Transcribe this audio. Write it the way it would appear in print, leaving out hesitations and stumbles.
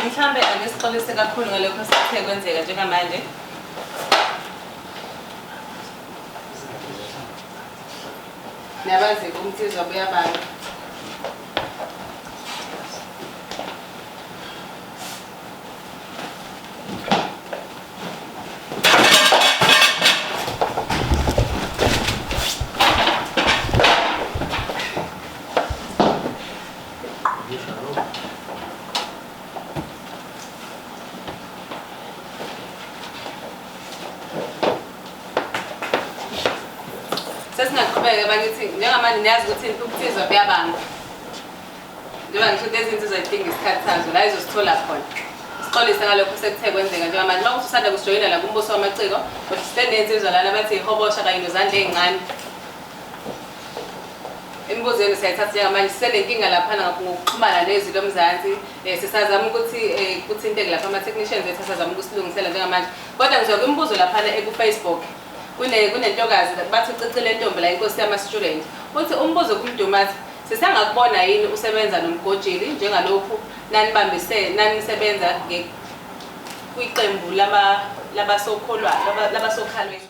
Mhlambe angisixolise kakhulu ngalokho sekuthe kwenzeka njengamanje. Nabazi umthizwa buyabanga. Sesingaqhubeka bakithi njengamanje niyazi ukuthi ukuthizwa kuyabanga. Njengoba ngisho lezi zinto zidinga isikhathi sazo la izosithola khona. Sixolise ngalokho sekuthe kwenzeka njengamanje uma usanda kusijoyina la kumbuso wamaciko, usitende insizwa lana bathi ihobosha kanye nozandla ezincane. Imibuzo yenu siyayithatha njengamanje sisenenkinga laphana ngokuxhumana nezwi lomzansi. Sisazama ukuthi kuthinteke lapha ama-technicians ethu asazama ukusilungisela njengamanje. Kodwa ngizoba imibuzo laphana eku-Facebook. Kunentokazi bathi ucicile intombi la inkosi yama-student. Uthi umbuzo kuMdumazi, sisangakubona yini usebenza nomgojeli njengalokhu nanisebenza kwiqembu labasokholwayo labasokhalweni.